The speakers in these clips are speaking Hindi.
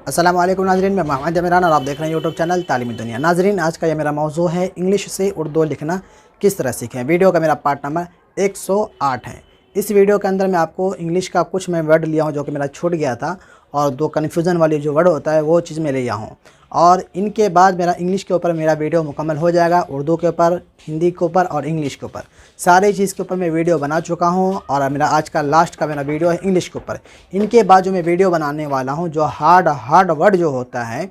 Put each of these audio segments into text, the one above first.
अस्सलाम वालेकुम नाज़रीन, मैं मोहम्मद इमरान और आप देख रहे हैं यूट्यूब चैनल तालीमी दुनिया। नाज़रीन, आज का ये मेरा मौजू है इंग्लिश से उर्दू लिखना किस तरह सीखें। वीडियो का मेरा पार्ट नंबर 108 है। इस वीडियो के अंदर मैं आपको इंग्लिश का कुछ मैं वर्ड लिया हूँ जो कि मेरा छूट गया था, और दो कन्फ्यूज़न वाली जो वर्ड होता है वो चीज़ मैं लिया हूँ। और इनके बाद मेरा इंग्लिश के ऊपर मेरा वीडियो मुकम्मल हो जाएगा। उर्दू के ऊपर, हिंदी के ऊपर और इंग्लिश के ऊपर, सारे चीज़ के ऊपर मैं वीडियो बना चुका हूँ। और मेरा आज का लास्ट का मेरा वीडियो है इंग्लिश के ऊपर। इनके बाद जो मैं वीडियो बनाने वाला हूँ, जो हार्ड वर्ड जो होता है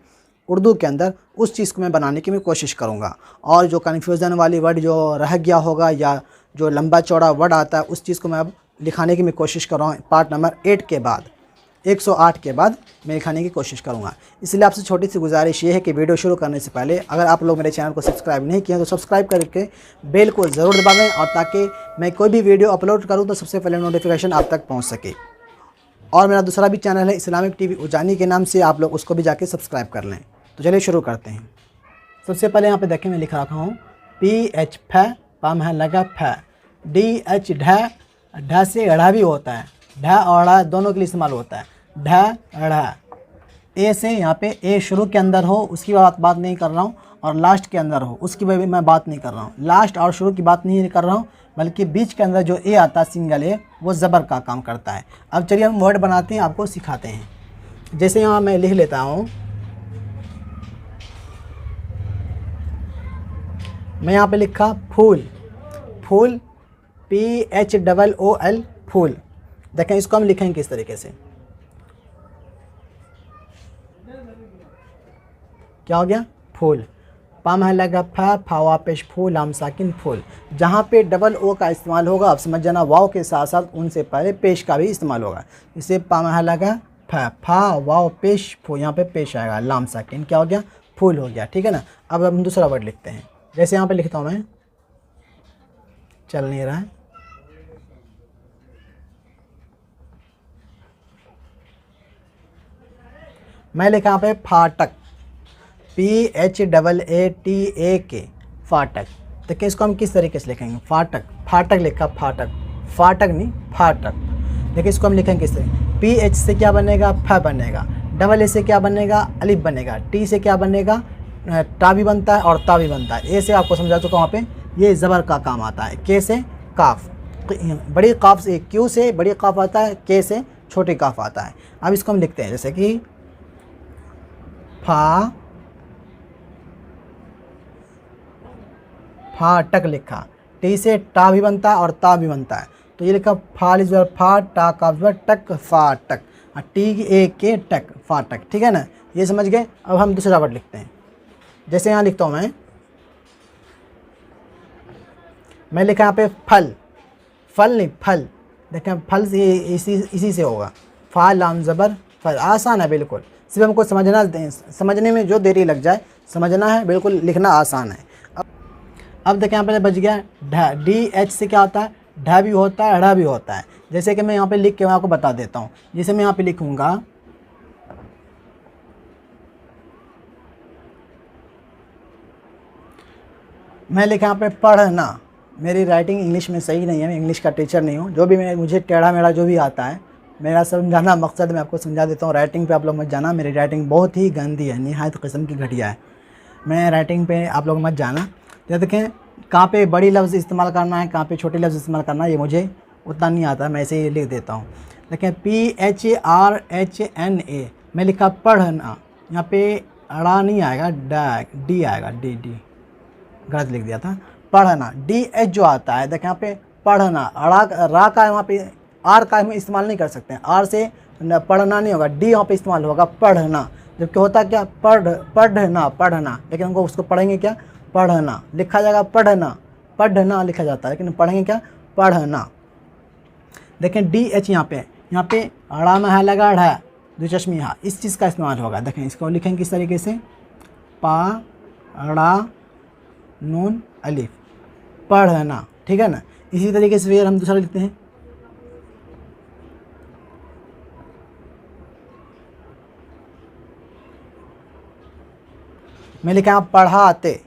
उर्दू के अंदर, उस चीज़ को मैं बनाने की मैं कोशिश करूँगा। और जो कन्फ्यूज़न वाली वर्ड जो रह गया होगा या जो लंबा चौड़ा वर्ड आता है, उस चीज़ को मैं अब लिखाने की मैं कोशिश कर रहा हूँ। पार्ट नंबर 8 के बाद, 108 के बाद मैं लिखाने की कोशिश करूँगा। इसलिए आपसे छोटी सी गुजारिश ये है कि वीडियो शुरू करने से पहले अगर आप लोग मेरे चैनल को सब्सक्राइब नहीं किए तो सब्सक्राइब करके बेल को ज़रूर दबावें, और ताकि मैं कोई भी वीडियो अपलोड करूँ तो सबसे पहले नोटिफिकेशन आप तक पहुँच सके। और मेरा दूसरा भी चैनल है इस्लामिक टीवी उजानी के नाम से, आप लोग उसको भी जाके सब्सक्राइब कर लें। तो चलिए शुरू करते हैं। सबसे पहले यहाँ पे देखें, मैं लिख रखा हूँ PH फ, पाम है लगा फ, DH ढ से अढ़ा भी होता है, ढ और अढ़ा दोनों के लिए इस्तेमाल होता है। ढ अढ़ा, ए से यहाँ पे ए शुरू के अंदर हो उसकी बात नहीं कर रहा हूँ, और लास्ट के अंदर हो उसकी भी मैं बात नहीं कर रहा हूँ। लास्ट और शुरू की बात नहीं कर रहा हूँ, बल्कि बीच के अंदर जो ए आता है सिंगल ए, वो ज़बर का काम करता है। अब चलिए हम वर्ड बनाते हैं, आपको सिखाते हैं। जैसे यहाँ मैं लिख लेता हूँ, मैं यहाँ पे लिखा फूल, फूल PHOOL, फूल। देखें इसको हम लिखेंगे किस तरीके से, क्या हो गया, फूल। पाम है लगा फा, फावा पेश फूल, आम साकिन फूल। जहाँ पे डबल ओ का इस्तेमाल होगा, आप समझ जाना, वाव के साथ साथ उनसे पहले पेश का भी इस्तेमाल होगा। इसे पाम है लगा फा वाव पेश फूल, यहाँ पे पेश आएगा, लाम साकिन, क्या हो गया, फूल हो गया। ठीक है ना। अब हम दूसरा वर्ड लिखते हैं। जैसे यहाँ पे लिखता हूँ मैं, चल नहीं रहा है, मैं लिखा यहाँ पे फाटक, PHAATAK, फाटक। देखिए इसको हम किस तरीके से लिखेंगे, फाटक, फाटक लिखा, फाटक, फाटक नहीं फाटक। देखिए इसको हम लिखेंगे किस तरीके, PH से क्या बनेगा, फ बनेगा, डबल ए से क्या बनेगा, अलिफ बनेगा, T से क्या बनेगा, टा भी बनता है और ता भी बनता है। ए से आपको समझा चुका वहाँ पे, ये ज़बर का काम आता है। के से काफ, बड़ी काफ से, क्यू से बड़ी काफ आता है, के से छोटी काफ आता है। अब इसको हम लिखते हैं, जैसे कि फाटक लिखा, टी से टा भी बनता है और ता भी बनता है, तो ये लिखा फाल ज़बर फा, टा का ज़बर टक, फाटक, TAK टक, फाटक। ठीक है ना, ये समझ गए। अब हम दूसरा वर्ड लिखते हैं। जैसे यहाँ लिखता हूँ मैं लिखा यहाँ पे फल, फल नहीं फल। देखें फल से इसी से होगा, फा लाम ज़बर फल। आसान है बिल्कुल, सिर्फ हमको समझने में जो देरी लग जाए, समझना है, बिल्कुल लिखना आसान है। अब देखें यहाँ पे बच गया ढ, DH से क्या होता है, ढ भी होता है, अढ़ा भी होता है। जैसे कि मैं यहाँ पे लिख के मैं आपको बता देता हूँ। जैसे मैं यहाँ पे लिखूँगा, मैं लिखा यहाँ पे पढ़ना। मेरी राइटिंग इंग्लिश में सही नहीं है, मैं इंग्लिश का टीचर नहीं हूँ। जो भी मुझे टेढ़ा मेढ़ा जो भी आता है, मेरा समझाना मकसद मैं आपको समझा देता हूँ। राइटिंग पे आप लोग मत जाना, मेरी राइटिंग बहुत ही गंदी है, निहायत किस्म की घटिया है। मैं राइटिंग पे आप लोग मत जाना। तो देखें कहाँ पे बड़ी लफ्ज़ इस्तेमाल करना है, कहाँ पे छोटे लफ्ज़ इस्तेमाल करना है, ये मुझे उतना नहीं आता, मैं ऐसे ही लिख देता हूँ। देखें PHRHNA, मैं लिखा पढ़ना, यहाँ पे अड़ा नहीं आएगा, डी आएगा, डी गलत लिख दिया था, पढ़ना। DH जो आता है, देखें यहाँ पे पढ़ना, अड़ा रा का वहाँ पे, आर का हम इस्तेमाल नहीं कर सकते हैं, आर से पढ़ना नहीं होगा, डी यहाँ पे इस्तेमाल होगा, पढ़ना। जबकि होता क्या, पढ़ना, लेकिन हमको उसको पढ़ेंगे क्या, पढ़ना लिखा जाएगा, पढ़ना लिखा जाता है, लेकिन पढ़ेंगे क्या, पढ़ना। देखें DH यहाँ पे अड़ा में है लगा ढा, दिलचस्मी हाँ, इस चीज़ का इस्तेमाल होगा। देखें इसको लिखेंगे किस तरीके से, पा अड़ा नून अलिफ, पढ़ना। ठीक है ना। इसी तरीके से फिर हम दूसरा लिखते हैं। मैं लिखा यहाँ पढ़ाते,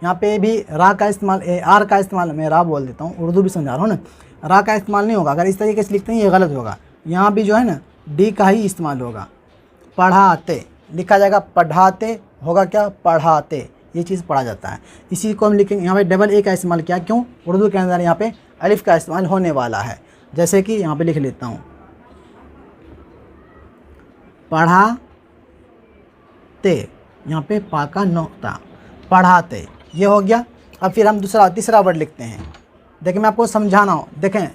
यहाँ पे भी रा का इस्तेमाल, आर का इस्तेमाल, मैं रा बोल देता हूँ, उर्दू भी समझा रहा हूँ ना, रा का इस्तेमाल नहीं होगा। अगर इस तरीके से लिखते हैं ये गलत होगा। यहाँ भी जो है ना डी का ही इस्तेमाल होगा, पढ़ाते, लिखा जाएगा पढ़ाते, होगा क्या पढ़ाते, ये चीज़ पढ़ा जाता है। इसी को हम लिखेंगे, यहाँ पे डबल ए का इस्तेमाल किया, क्यों? उर्दू के अंदर यहाँ पे अलिफ का इस्तेमाल होने वाला है। जैसे कि यहाँ पे लिख लेता हूँ पढ़ाते, यहाँ पे पा का नोक्ता, पढ़ाते, ये हो गया। अब फिर हम तीसरा वर्ड लिखते हैं। देखिए मैं आपको समझाना हो, देखें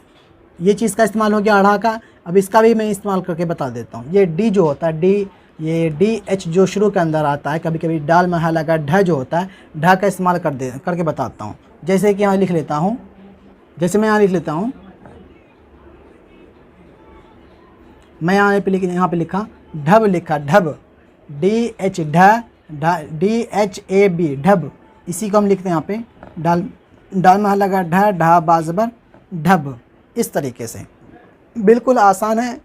ये चीज़ का इस्तेमाल हो गया अढ़ा का। अब इसका भी मैं इस्तेमाल करके बता देता हूँ। ये डी जो होता है, डी, ये डी एच जो शुरू के अंदर आता है, कभी कभी डाल में है लगा, ढ जो होता है, ढ का इस्तेमाल करके बताता हूँ। जैसे कि यहाँ लिख लेता हूँ, जैसे मैं यहाँ लिख लेता हूँ, मैं यहाँ पे लिखा ढब, लिखा ढब, D H D H A B, ढब। इसी को हम लिखते हैं यहाँ पे डाल में लगा ढ, ढा बाजबर, ढब। इस तरीके से बिल्कुल आसान है।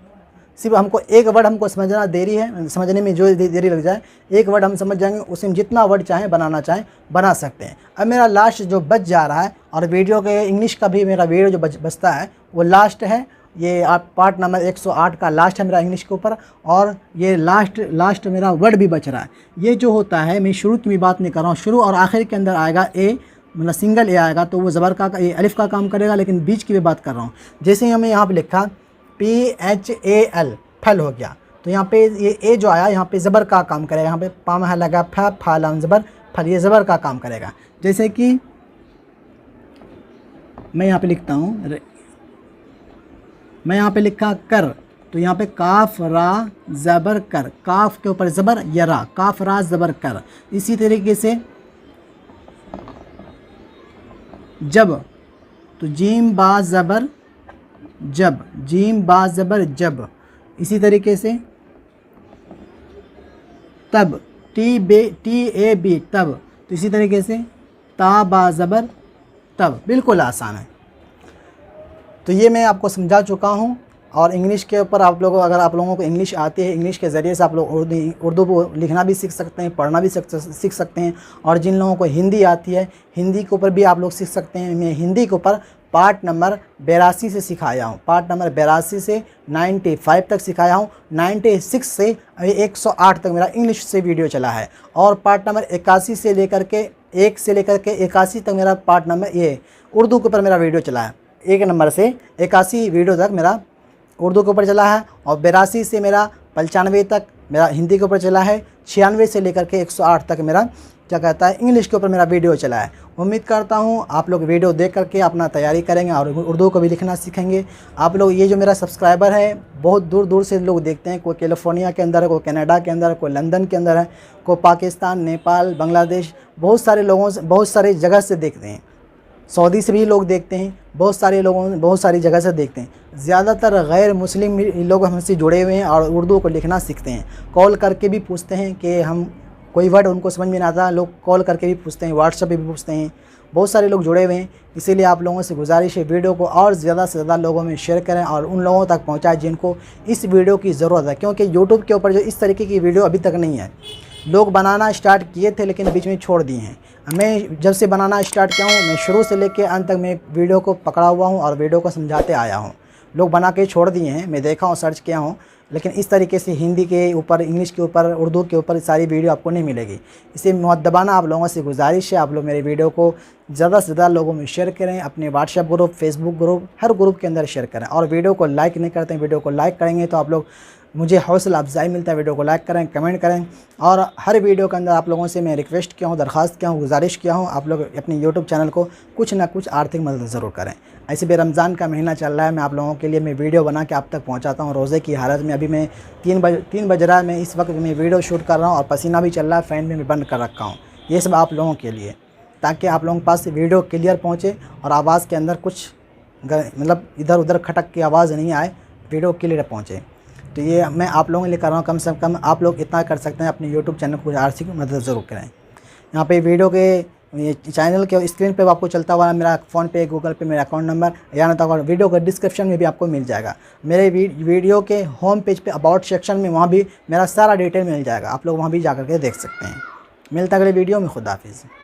सिर्फ हमको एक वर्ड हमको समझना देरी है, समझने में जो देरी लग जाए, एक वर्ड हम समझ जाएंगे, उसमें जितना वर्ड चाहें बनाना चाहें बना सकते हैं। अब मेरा लास्ट जो बच जा रहा है, और वीडियो के इंग्लिश का भी मेरा वीडियो जो बचता है वो लास्ट है। ये आप पार्ट नंबर 108 का लास्ट है मेरा इंग्लिश के ऊपर, और ये लास्ट मेरा वर्ड भी बच रहा है। ये जो होता है, मैं शुरू की भी बात नहीं कर रहा हूँ, शुरू और आखिर के अंदर आएगा ए, मतलब सिंगल ए आएगा, तो वो ज़बर का ये अलिफ का काम करेगा, लेकिन बीच की भी बात कर रहा हूँ। जैसे हमें यहाँ पे लिखा PHAL, फल हो गया, तो यहाँ पे ये ए जो आया, यहाँ पे ज़बर का काम करेगा। यहाँ पे पा में लगा फा लाम ज़बर, फल, ये ज़बर का काम करेगा। जैसे कि मैं यहाँ पे लिखता हूँ, मैं यहाँ पे लिखा कर, तो यहाँ पे काफ रा ज़बर कर, काफ के ऊपर ज़बर यरा, काफ रा ज़बर कर। इसी तरीके से जब, तो जीम बा ज़बर जब, जीम बा ज़बर जब। इसी तरीके से तब, टी ए बी, तब। तो इसी तरीके से ता बा ज़बर तब। बिल्कुल आसान है। तो ये मैं आपको समझा चुका हूँ। और इंग्लिश के ऊपर अगर आप लोगों को इंग्लिश आती है, इंग्लिश के ज़रिए से आप लोग उर्दू को लिखना भी सीख सकते हैं, पढ़ना भी सीख सकते हैं। और जिन लोगों को हिंदी आती है, हिंदी के ऊपर भी आप लोग सीख सकते हैं। मैं हिंदी के ऊपर पार्ट नंबर 82 से सिखाया हूँ, पार्ट नंबर 82 से 95 तक सिखाया हूँ। 96 से 108 तक मेरा इंग्लिश से वीडियो चला है। और पार्ट नंबर 81 से लेकर के 81 तक मेरा पार्ट नंबर ये उर्दू के ऊपर मेरा वीडियो चला है। 1 नंबर से 81 वीडियो तक मेरा उर्दू के ऊपर चला है। और 82 से मेरा 95 तक मेरा हिंदी के ऊपर चला है। 96 से लेकर के 108 तक मेरा क्या कहता है इंग्लिश के ऊपर मेरा वीडियो चला है। उम्मीद करता हूँ आप लोग वीडियो देख करके अपना तैयारी करेंगे और उर्दू को भी लिखना सीखेंगे। आप लोग, ये जो मेरा सब्सक्राइबर है, बहुत दूर दूर से लोग देखते हैं। कोई कैलिफोर्निया के अंदर है, कोई कनाडा के अंदर है, कोई लंदन के अंदर है, कोई पाकिस्तान, नेपाल, बांग्लादेश, बहुत सारे लोगों से, बहुत सारे जगह से देखते हैं। सऊदी से भी लोग देखते हैं, बहुत सारे लोगों, बहुत सारी जगह से देखते हैं। ज़्यादातर गैर मुस्लिम लोग हमसे जुड़े हुए हैं और उर्दू को लिखना सीखते हैं। कॉल करके भी पूछते हैं कि हम कोई वर्ड उनको समझ में नहीं आता, लोग कॉल करके भी पूछते हैं, व्हाट्सएप पे भी पूछते हैं। बहुत सारे लोग जुड़े हुए हैं। इसीलिए आप लोगों से गुजारिश है, वीडियो को और ज़्यादा से ज़्यादा लोगों में शेयर करें और उन लोगों तक पहुँचाएं जिनको इस वीडियो की ज़रूरत है। क्योंकि यूट्यूब के ऊपर जो इस तरीके की वीडियो अभी तक नहीं है। लोग बनाना स्टार्ट किए थे लेकिन बीच में छोड़ दिए हैं। मैं जब से बनाना स्टार्ट किया हूँ, मैं शुरू से लेकर अंत तक मैं वीडियो को पकड़ा हुआ हूँ और वीडियो को समझाते आया हूँ। लोग बना के छोड़ दिए हैं, मैं देखा हूँ, सर्च किया हूँ, लेकिन इस तरीके से हिंदी के ऊपर, इंग्लिश के ऊपर, उर्दू के ऊपर सारी वीडियो आपको नहीं मिलेगी। इसे मुअद्दबाना आप लोगों से गुजारिश है, आप लोग मेरे वीडियो को ज़्यादा से ज़्यादा लोगों में शेयर करें। अपने व्हाट्सएप ग्रुप, फेसबुक ग्रुप, हर ग्रुप के अंदर शेयर करें। और वीडियो को लाइक नहीं करते हैं, वीडियो को लाइक करेंगे तो आप लोग, मुझे हौसला अफजाई मिलता है। वीडियो को लाइक करें, कमेंट करें। और हर वीडियो के अंदर आप लोगों से मैं रिक्वेस्ट किया हूँ, दरख्वास्त किया हूँ, गुजारिश किया हूँ, आप लोग अपने यूट्यूब चैनल को कुछ ना कुछ आर्थिक मदद ज़रूर करें। ऐसे भी रमज़ान का महीना चल रहा है, मैं आप लोगों के लिए मैं वीडियो बना के आप तक पहुँचाता हूँ रोज़े की हालत में। अभी मैं 3 बज रहा है, मैं इस वक्त मैं वीडियो शूट कर रहा हूँ और पसीना भी चल रहा है, फ़ैन भी मैं बंद कर रखा हूँ। ये सब आप लोगों के लिए, ताकि आप लोगों के पास वीडियो क्लियर पहुँचे और आवाज़ के अंदर कुछ मतलब इधर उधर खटक की आवाज़ नहीं आए, वीडियो क्लियर पहुँचे। तो ये मैं आप लोगों के लिए कर रहा हूँ। कम से कम आप लोग इतना कर सकते हैं, अपने यूट्यूब चैनल को आर्थिक मदद ज़रूर करें। यहाँ पे वीडियो के चैनल के स्क्रीन पे आपको चलता हुआ मेरा फ़ोन पे, गूगल पे मेरा अकाउंट नंबर, या ना तो वीडियो के डिस्क्रिप्शन में भी आपको मिल जाएगा। मेरे वीडियो के होम पेज पे अबाउट सेक्शन में, वहाँ भी मेरा सारा डिटेल मिल जाएगा, आप लोग वहाँ भी जा कर के देख सकते हैं। मिलता अगले वीडियो में। खुदा हाफिज़।